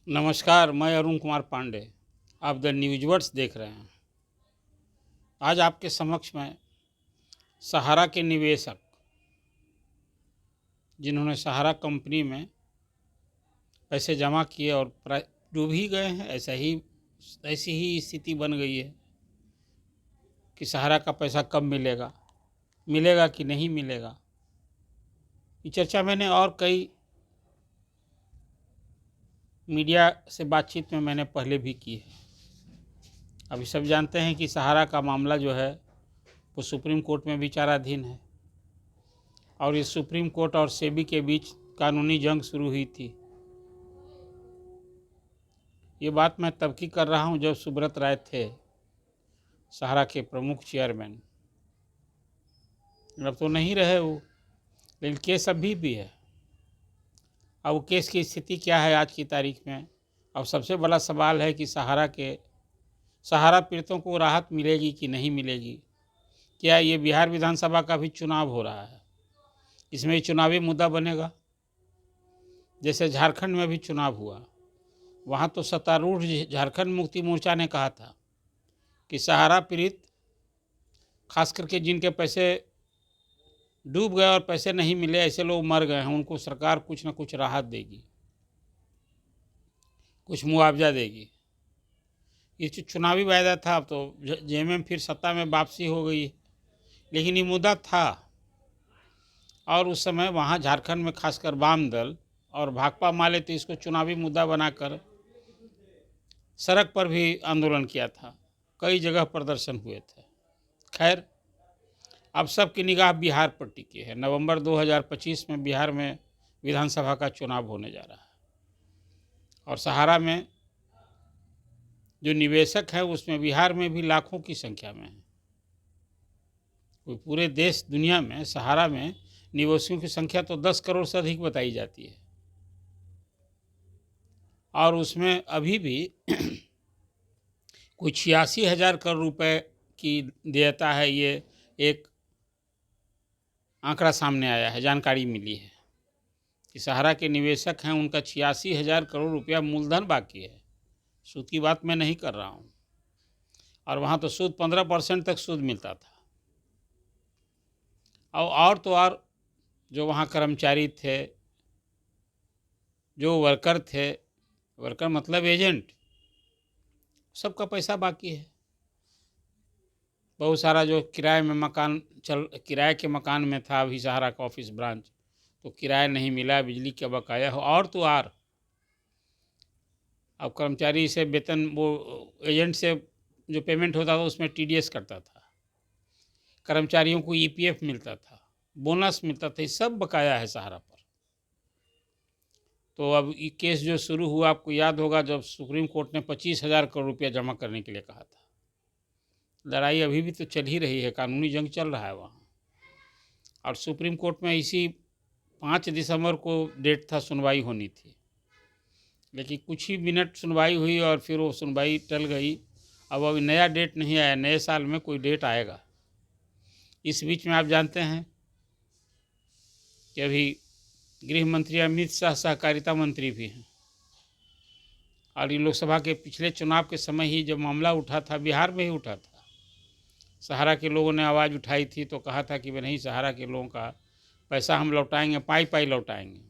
नमस्कार, मैं अरुण कुमार पांडे। आप द न्यूज़वर्ड्स देख रहे हैं। आज आपके समक्ष में सहारा के निवेशक, जिन्होंने सहारा कंपनी में पैसे जमा किए और डूब ही गए हैं, ऐसी ही स्थिति बन गई है कि सहारा का पैसा कब मिलेगा, मिलेगा कि नहीं मिलेगा। ये चर्चा मैंने और कई मीडिया से बातचीत में मैंने पहले भी की है। अभी सब जानते हैं कि सहारा का मामला जो है वो सुप्रीम कोर्ट में विचाराधीन है और इस सुप्रीम कोर्ट और सेबी के बीच कानूनी जंग शुरू हुई थी। ये बात मैं तब की कर रहा हूँ जब सुब्रत राय थे सहारा के प्रमुख चेयरमैन। अब तो नहीं रहे वो, लेकिन केस अभी भी है। अब वो केस की स्थिति क्या है आज की तारीख में? अब सबसे बड़ा सवाल है कि सहारा पीड़ितों को राहत मिलेगी कि नहीं मिलेगी। क्या ये बिहार विधानसभा का भी चुनाव हो रहा है, इसमें ये चुनावी मुद्दा बनेगा? जैसे झारखंड में भी चुनाव हुआ, वहाँ तो सत्तारूढ़ झारखंड मुक्ति मोर्चा ने कहा था कि सहारा पीड़ित, खास करके जिनके पैसे डूब गए और पैसे नहीं मिले, ऐसे लोग मर गए हैं, उनको सरकार कुछ न कुछ राहत देगी, कुछ मुआवजा देगी। ये जो चुनावी वायदा था, अब तो जेएमएम फिर सत्ता में वापसी हो गई, लेकिन ये मुद्दा था। और उस समय वहाँ झारखंड में खासकर वाम दल और भाकपा माले तो इसको चुनावी मुद्दा बनाकर सड़क पर भी आंदोलन किया था, कई जगह प्रदर्शन हुए थे। खैर, अब सबकी निगाह बिहार पर टिकी है। नवंबर 2025 में बिहार में विधानसभा का चुनाव होने जा रहा है और सहारा में जो निवेशक हैं उसमें बिहार में भी लाखों की संख्या में है। कोई पूरे देश दुनिया में सहारा में निवेशकों की संख्या तो 10 करोड़ से अधिक बताई जाती है और उसमें अभी भी कोई 86,000 करोड़ रुपए की देयता है। ये एक आंकड़ा सामने आया है, जानकारी मिली है कि सहारा के निवेशक हैं, उनका 86,000 करोड़ रुपया मूलधन बाकी है। सूद की बात मैं नहीं कर रहा हूँ। और वहाँ तो सूद 15% तक सूद मिलता था। और तो और जो वहाँ कर्मचारी थे, जो वर्कर थे, वर्कर मतलब एजेंट, सबका पैसा बाकी है। बहुत सारा जो किराए के मकान में था अभी सहारा का ऑफिस ब्रांच, तो किराया नहीं मिला, बिजली का बकाया हो। और तो और अब कर्मचारी से वेतन, वो एजेंट से जो पेमेंट होता था उसमें टीडीएस कटता था, कर्मचारियों को ईपीएफ मिलता था, बोनस मिलता था, ये सब बकाया है सहारा पर। तो अब ये केस जो शुरू हुआ, आपको याद होगा जब सुप्रीम कोर्ट ने 25,000 करोड़ रुपया जमा करने के लिए कहा था। लड़ाई अभी भी तो चल ही रही है, कानूनी जंग चल रहा है वहाँ। और सुप्रीम कोर्ट में इसी 5 दिसंबर को डेट था, सुनवाई होनी थी, लेकिन कुछ ही मिनट सुनवाई हुई और फिर वो सुनवाई टल गई। अब अभी नया डेट नहीं आया, नए साल में कोई डेट आएगा। इस बीच में आप जानते हैं कि अभी गृह मंत्री अमित शाह सहकारिता मंत्री भी हैं और ये लोकसभा के पिछले चुनाव के समय ही जब मामला उठा था, बिहार में ही उठा था, सहारा के लोगों ने आवाज़ उठाई थी तो कहा था कि भाई नहीं, सहारा के लोगों का पैसा हम लौटाएंगे, पाई पाई लौटाएंगे।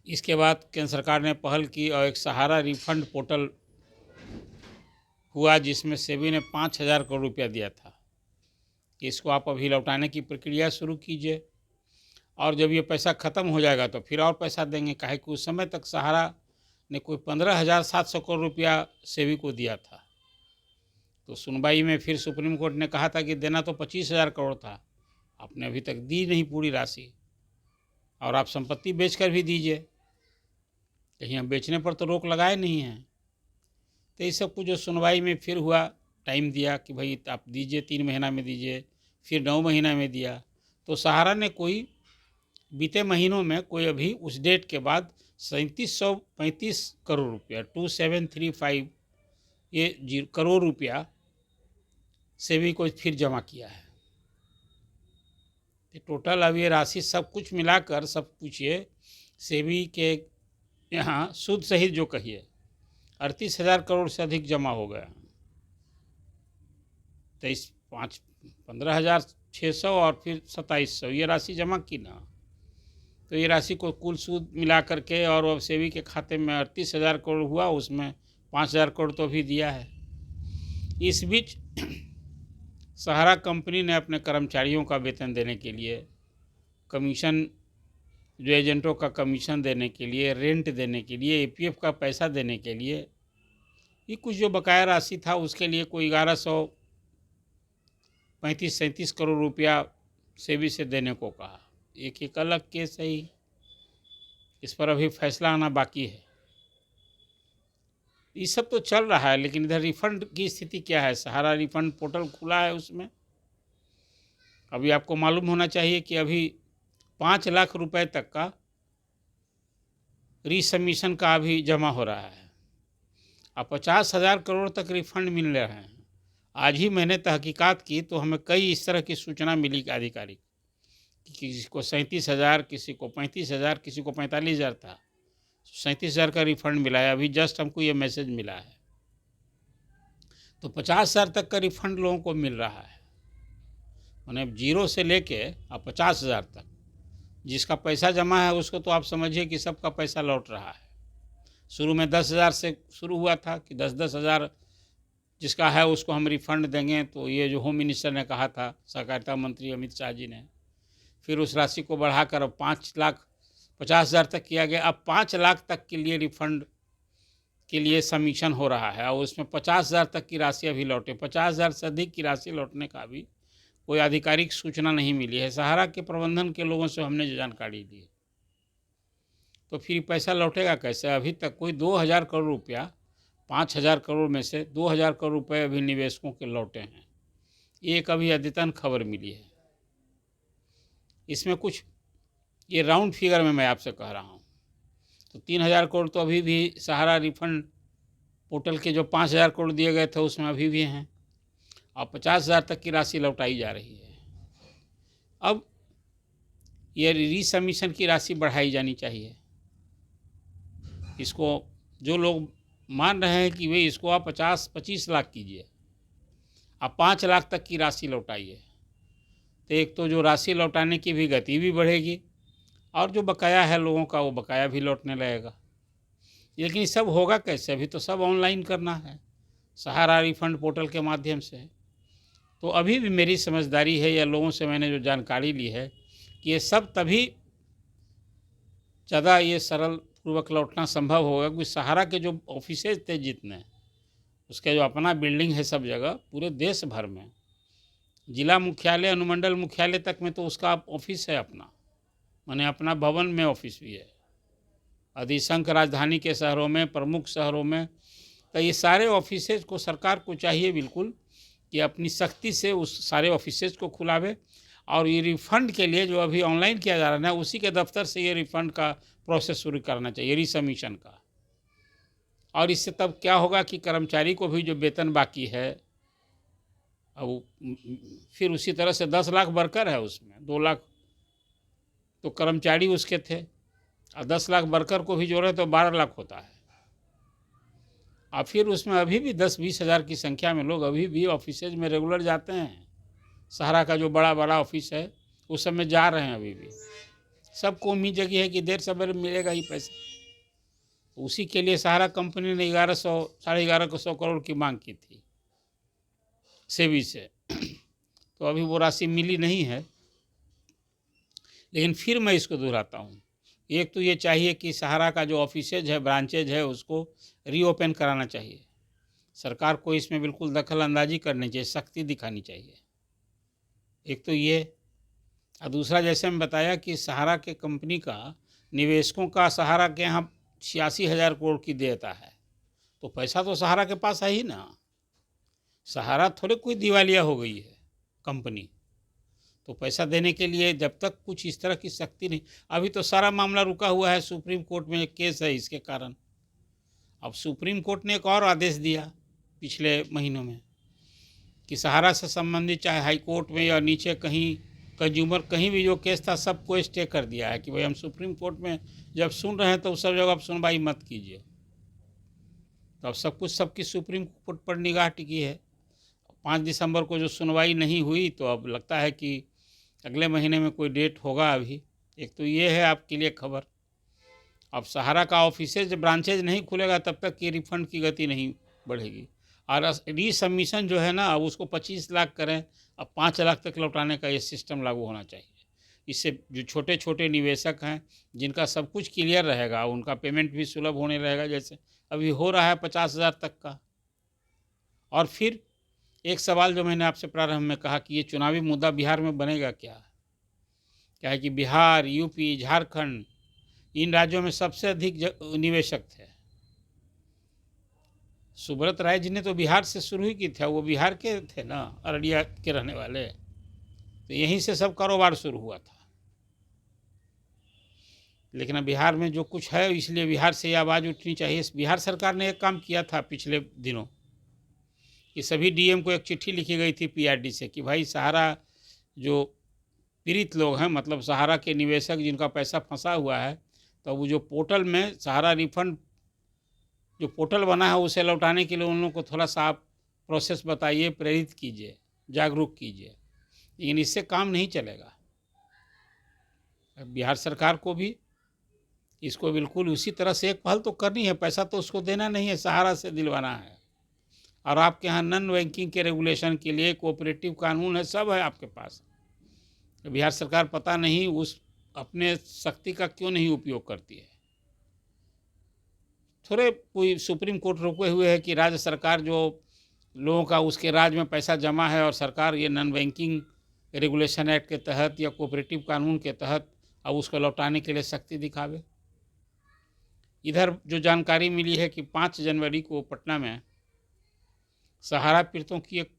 इसके बाद केंद्र सरकार ने पहल की और एक सहारा रिफंड पोर्टल हुआ, जिसमें सेबी ने 5,000 करोड़ रुपया दिया था कि इसको आप अभी लौटाने की प्रक्रिया शुरू कीजिए और जब ये पैसा ख़त्म हो जाएगा तो फिर और पैसा देंगे। काहे कि उस समय तक सहारा ने कोई 15,700 करोड़ रुपया सेबी को दिया था। तो सुनवाई में फिर सुप्रीम कोर्ट ने कहा था कि देना तो 25,000 करोड़ था, आपने अभी तक दी नहीं पूरी राशि, और आप संपत्ति बेचकर भी दीजिए, कहीं हम बेचने पर तो रोक लगाए नहीं हैं। तो इस सब कुछ जो सुनवाई में फिर हुआ, टाइम दिया कि भाई आप दीजिए, 3 महीना में दीजिए, फिर 9 महीना में दिया। तो सहारा ने कोई बीते महीनों में कोई अभी उस डेट के बाद 3735 करोड़ रुपया, 2735 ये करोड़ रुपया सेबी को फिर जमा किया है। टोटल अब ये राशि सब कुछ मिलाकर, सब कुछ ये सेबी के यहाँ सूद सहित जो कहिए 38,000 करोड़ से अधिक जमा हो गया। 15,600 और फिर 2,700 ये राशि जमा की ना, तो ये राशि को कुल सूद मिला करके और अब सेवी के खाते में 38,000 करोड़ हुआ, उसमें 5,000 करोड़ तो अभी दिया है। इस बीच सहारा कंपनी ने अपने कर्मचारियों का वेतन देने के लिए, कमीशन जो एजेंटों का कमीशन देने के लिए, रेंट देने के लिए, एपीएफ का पैसा देने के लिए, ये कुछ जो बकाया राशि था उसके लिए कोई 1135-37 करोड़ रुपया सेबी से देने को कहा। एक अलग केस है ही, इस पर अभी फैसला आना बाकी है। ये सब तो चल रहा है, लेकिन इधर रिफंड की स्थिति क्या है? सहारा रिफंड पोर्टल खुला है, उसमें अभी आपको मालूम होना चाहिए कि अभी 5 लाख रुपए तक का रीसबमिशन का अभी जमा हो रहा है और 50,000 करोड़ तक रिफंड मिल रहे हैं। आज ही मैंने तहकीकात की तो हमें कई इस तरह की सूचना मिली आधिकारिक, किसी को 37,000, किसी को 35,000, किसी को 45,000 था, 37,000 का रिफंड मिला है। अभी जस्ट हमको ये मैसेज मिला है, तो 50,000 तक का रिफंड लोगों को मिल रहा है। मैंने 0 से लेके अब 50,000 तक जिसका पैसा जमा है उसको तो आप समझिए कि सबका पैसा लौट रहा है। शुरू में 10,000 से शुरू हुआ था कि 10-10 हज़ार जिसका है उसको हम रिफ़ंड देंगे, तो ये जो होम मिनिस्टर ने कहा था, सहकारिता मंत्री अमित शाह जी ने, फिर उस राशि को बढ़ाकर अब 5,50,000 तक किया गया। अब 5 लाख तक के लिए रिफ़ंड के लिए सबमिशन हो रहा है और उसमें 50,000 तक की राशि अभी लौटे। 50,000 से अधिक की राशि लौटने का अभी कोई आधिकारिक सूचना नहीं मिली है। सहारा के प्रबंधन के लोगों से हमने जो जानकारी ली, तो फिर पैसा लौटेगा कैसे? अभी तक कोई 2,000 करोड़ रुपया, 5,000 करोड़ में से 2,000 करोड़ रुपए अभी निवेशकों के लौटे हैं। एक अभी अद्यतन खबर मिली है, इसमें कुछ ये राउंड फिगर में मैं आपसे कह रहा हूँ, तो 3,000 करोड़ तो अभी भी सहारा रिफंड पोर्टल के जो 5,000 करोड़ दिए गए थे उसमें अभी भी हैं और 50,000 तक की राशि लौटाई जा रही है। अब ये रीसबमिशन की राशि बढ़ाई जानी चाहिए। इसको जो लोग मान रहे हैं कि भाई इसको आप 50-25 लाख कीजिए, आप 5 लाख तक की राशि लौटाइए, तो एक तो जो राशि लौटाने की भी गति भी बढ़ेगी और जो बकाया है लोगों का वो बकाया भी लौटने लगेगा। लेकिन ये सब होगा कैसे? अभी तो सब ऑनलाइन करना है सहारा रिफंड पोर्टल के माध्यम से। तो अभी भी मेरी समझदारी है या लोगों से मैंने जो जानकारी ली है कि ये सब तभी ज़्यादा ये सरल पूर्वक लौटना संभव होगा कि सहारा के जो ऑफिसेज थे जितने, उसके जो अपना बिल्डिंग है सब जगह पूरे देश भर में, जिला मुख्यालय अनुमंडल मुख्यालय तक में तो उसका ऑफिस है अपना, माने अपना भवन में ऑफिस भी है। अधिसंख्य राजधानी के शहरों में, प्रमुख शहरों में, तो ये सारे ऑफिसेज को सरकार को चाहिए बिल्कुल कि अपनी सख्ती से उस सारे ऑफिसेज को खुलावे और ये रिफ़ंड के लिए जो अभी ऑनलाइन किया जा रहा है उसी के दफ्तर से ये रिफ़ंड का प्रोसेस शुरू करना चाहिए, रीसबमिशन का। और इससे तब क्या होगा कि कर्मचारी को भी जो वेतन बाकी है, अब फिर उसी तरह से 10 लाख वर्कर है, उसमें 2 लाख तो कर्मचारी उसके थे और 10 लाख वर्कर को भी जोड़े तो 12 लाख होता है। और फिर उसमें अभी भी 10-20 हज़ार की संख्या में लोग अभी भी ऑफिसेज में रेगुलर जाते हैं। सहारा का जो बड़ा बड़ा ऑफिस है उस सब में जा रहे हैं अभी भी। सबको उम्मीद जगी है कि देर सवेर मिलेगा ही पैसा, तो उसी के लिए सहारा कंपनी ने 1100-1150 करोड़ की मांग की थी सेबी से। तो अभी वो राशि मिली नहीं है। लेकिन फिर मैं इसको दोहराता हूँ, एक तो ये चाहिए कि सहारा का जो ऑफिसेज है, ब्रांचेज है, उसको रीओपन कराना चाहिए। सरकार को इसमें बिल्कुल दखल अंदाजी करनी चाहिए, सख्ती दिखानी चाहिए। एक तो ये, और दूसरा जैसे मैं बताया कि सहारा के कंपनी का निवेशकों का सहारा के यहाँ 86,000 करोड़ की देयता है, तो पैसा तो सहारा के पास है ही ना। सहारा थोड़े कोई दिवालिया हो गई है कंपनी, तो पैसा देने के लिए जब तक कुछ इस तरह की सख्ती नहीं, अभी तो सारा मामला रुका हुआ है, सुप्रीम कोर्ट में एक केस है इसके कारण। अब सुप्रीम कोर्ट ने एक और आदेश दिया पिछले महीनों में कि सहारा से संबंधित चाहे हाई कोर्ट में या नीचे कहीं कंज्यूमर कहीं भी जो केस था सबको स्टे कर दिया है कि भाई हम सुप्रीम कोर्ट में जब सुन रहे हैं तो सब जगह आप सुनवाई मत कीजिए। तो अब सब कुछ सबकी सुप्रीम कोर्ट पर निगाह टिकी है। 5 दिसंबर को जो सुनवाई नहीं हुई तो अब लगता है कि अगले महीने में कोई डेट होगा। अभी एक तो ये है आपके लिए खबर। अब सहारा का ऑफिसेज ब्रांचेज नहीं खुलेगा तब तक कि रिफंड की गति नहीं बढ़ेगी। और रीसबमिशन जो है ना, अब उसको 25 लाख करें, अब 5 लाख तक लौटाने का ये सिस्टम लागू होना चाहिए। इससे जो छोटे छोटे निवेशक हैं जिनका सब कुछ क्लियर रहेगा, उनका पेमेंट भी सुलभ होने रहेगा, जैसे अभी हो रहा है 50,000 तक का। और फिर एक सवाल जो मैंने आपसे प्रारंभ में कहा कि ये चुनावी मुद्दा बिहार में बनेगा क्या? क्या है कि बिहार, यूपी, झारखंड, इन राज्यों में सबसे अधिक निवेशक थे। सुब्रत राय जी ने तो बिहार से शुरू ही की था, वो बिहार के थे ना, अररिया के रहने वाले, तो यहीं से सब कारोबार शुरू हुआ था। लेकिन अब बिहार में जो कुछ है, इसलिए बिहार से ये आवाज़ उठनी चाहिए। बिहार सरकार ने एक काम किया था पिछले दिनों कि सभी डीएम को एक चिट्ठी लिखी गई थी पीआरडी से कि भाई सहारा जो पीड़ित लोग हैं, मतलब सहारा के निवेशक जिनका पैसा फंसा हुआ है, तो वो जो पोर्टल में सहारा रिफंड जो पोर्टल बना है उसे लौटाने के लिए उन लोगों को थोड़ा सा आप प्रोसेस बताइए, प्रेरित कीजिए, जागरूक कीजिए। लेकिन इससे काम नहीं चलेगा। बिहार सरकार को भी इसको बिल्कुल उसी तरह से एक पहल तो करनी है। पैसा तो उसको देना नहीं है, सहारा से दिलवाना है। और आपके यहाँ नॉन बैंकिंग के रेगुलेशन के लिए कोऑपरेटिव कानून है, सब है आपके पास। बिहार सरकार पता नहीं उस अपने शक्ति का क्यों नहीं उपयोग करती है। थोड़े कोई सुप्रीम कोर्ट रुके हुए है कि राज्य सरकार जो लोगों का उसके राज्य में पैसा जमा है और सरकार ये नॉन बैंकिंग रेगुलेशन एक्ट के तहत या कोऑपरेटिव कानून के तहत अब उसको लौटाने के लिए शक्ति दिखावे। इधर जो जानकारी मिली है कि 5 जनवरी को पटना में सहारा पीड़ितों की एक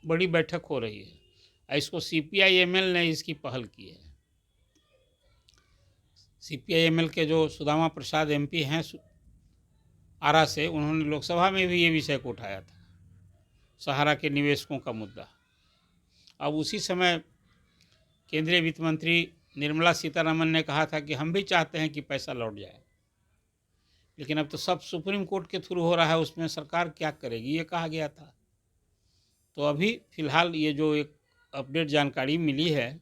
बड़ी बैठक हो रही है। इसको सीपीआई-एमएल ने इसकी पहल की है। सीपीआई-एमएल के जो सुदामा प्रसाद एमपी हैं आरा से, उन्होंने लोकसभा में भी ये विषय को उठाया था, सहारा के निवेशकों का मुद्दा। अब उसी समय केंद्रीय वित्त मंत्री निर्मला सीतारमण ने कहा था कि हम भी चाहते हैं कि पैसा लौट जाए, लेकिन अब तो सब सुप्रीम कोर्ट के थ्रू हो रहा है, उसमें सरकार क्या करेगी, ये कहा गया था। तो अभी फ़िलहाल ये जो एक अपडेट जानकारी मिली है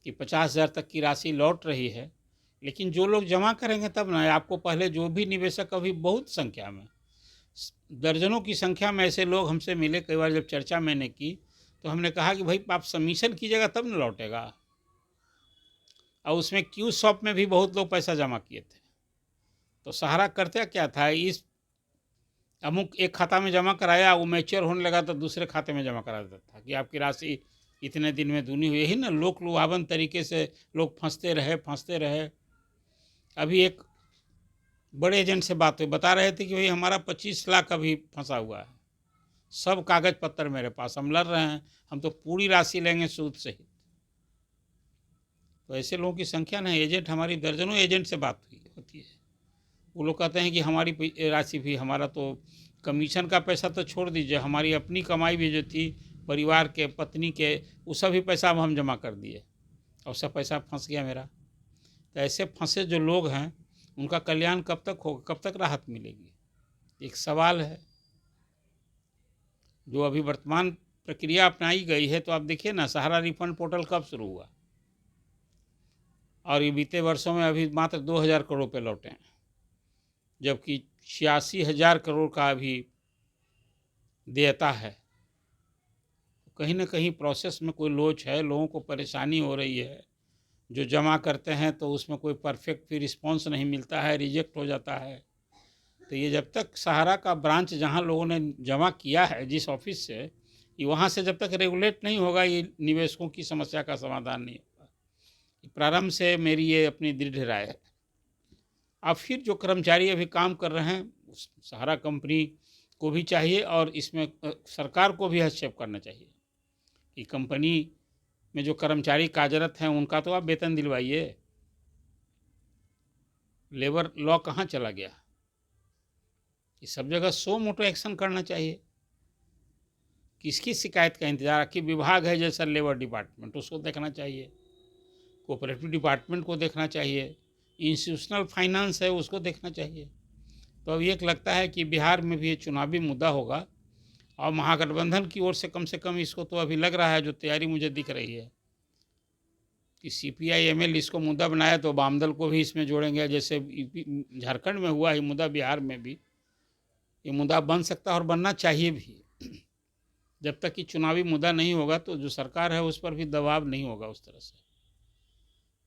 कि 50,000 तक की राशि लौट रही है, लेकिन जो लोग जमा करेंगे तब ना। आपको पहले जो भी निवेशक, अभी बहुत संख्या में, दर्जनों की संख्या में ऐसे लोग हमसे मिले। कई बार जब चर्चा मैंने की तो हमने कहा कि भाई आप सबमिशन कीजिएगा तब न लौटेगा। और उसमें क्यू शॉप में भी बहुत लोग पैसा जमा किए थे। तो सहारा करता क्या था, इस अमुक एक खाता में जमा कराया, वो मैच्योर होने लगा तो दूसरे खाते में जमा करा देता था कि आपकी राशि इतने दिन में दूनी हुई। यही ना लोक लुभावन तरीके से लोग फंसते रहे। अभी एक बड़े एजेंट से बात हुई, बता रहे थे कि भाई हमारा 25 लाख अभी फंसा हुआ है, सब कागज पत्तर मेरे पास, हम लड़ रहे हैं, हम तो पूरी राशि लेंगे सूद सहित। तो ऐसे लोगों की संख्या ना, एजेंट, हमारी दर्जनों एजेंट से बात हुई होती है। वो लोग कहते हैं कि हमारी राशि भी, हमारा तो कमीशन का पैसा तो छोड़ दीजिए, हमारी अपनी कमाई भी जो थी, परिवार के, पत्नी के, वो सभी पैसा अब हम जमा कर दिए और सब पैसा फंस गया मेरा। तो ऐसे फंसे जो लोग हैं उनका कल्याण कब तक होगा, कब तक राहत मिलेगी, एक सवाल है। जो अभी वर्तमान प्रक्रिया अपनाई गई है, तो आप देखिए ना, सहारा रिफंड पोर्टल कब शुरू हुआ और ये बीते वर्षों में अभी मात्र 2,000 करोड़ रुपये लौटे हैं, जबकि 86,000 करोड़ का अभी देयता है। कहीं ना कहीं प्रोसेस में कोई लोच है, लोगों को परेशानी हो रही है। जो जमा करते हैं तो उसमें कोई परफेक्ट फिर रिस्पॉन्स नहीं मिलता है, रिजेक्ट हो जाता है। तो ये जब तक सहारा का ब्रांच जहां लोगों ने जमा किया है जिस ऑफिस से, ये वहां से जब तक रेगुलेट नहीं होगा, ये निवेशकों की समस्या का समाधान नहीं होगा। प्रारंभ से मेरी ये अपनी दृढ़ राय है। अब फिर जो कर्मचारी अभी काम कर रहे हैं, सहारा कंपनी को भी चाहिए और इसमें सरकार को भी हस्तक्षेप करना चाहिए कि कंपनी में जो कर्मचारी कार्यरत हैं उनका तो आप वेतन दिलवाइए। लेबर लॉ कहाँ चला गया? ये सब जगह सो मोटो एक्शन करना चाहिए। किसकी शिकायत का इंतज़ार? कि विभाग है जैसा लेबर डिपार्टमेंट, उसको देखना चाहिए, कोऑपरेटिव डिपार्टमेंट को देखना चाहिए, इंस्टीट्यूशनल फाइनेंस है उसको देखना चाहिए। तो अब ये लगता है कि बिहार में भी ये चुनावी मुद्दा होगा और महागठबंधन की ओर से कम इसको तो अभी लग रहा है, जो तैयारी मुझे दिख रही है कि सीपीआई एमएल इसको मुद्दा बनाया तो वाम दल को भी इसमें जोड़ेंगे। जैसे झारखंड में हुआ ये मुद्दा, बिहार में भी ये मुद्दा बन सकता है और बनना चाहिए भी। जब तक कि चुनावी मुद्दा नहीं होगा तो जो सरकार है उस पर भी दबाव नहीं होगा उस तरह से।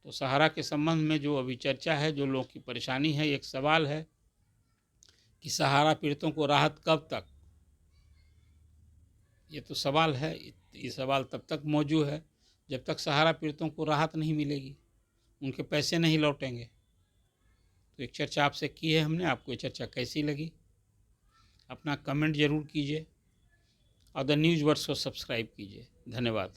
तो सहारा के संबंध में जो अभी चर्चा है, जो लोगों की परेशानी है, एक सवाल है कि सहारा पीड़ितों को राहत कब तक, ये तो सवाल है। ये सवाल तब तक मौजूद है जब तक सहारा पीड़ितों को राहत नहीं मिलेगी, उनके पैसे नहीं लौटेंगे। तो एक चर्चा आपसे की है हमने, आपको ये चर्चा कैसी लगी अपना कमेंट ज़रूर कीजिए और द न्यूज़ वर्ड्स को सब्सक्राइब कीजिए। धन्यवाद।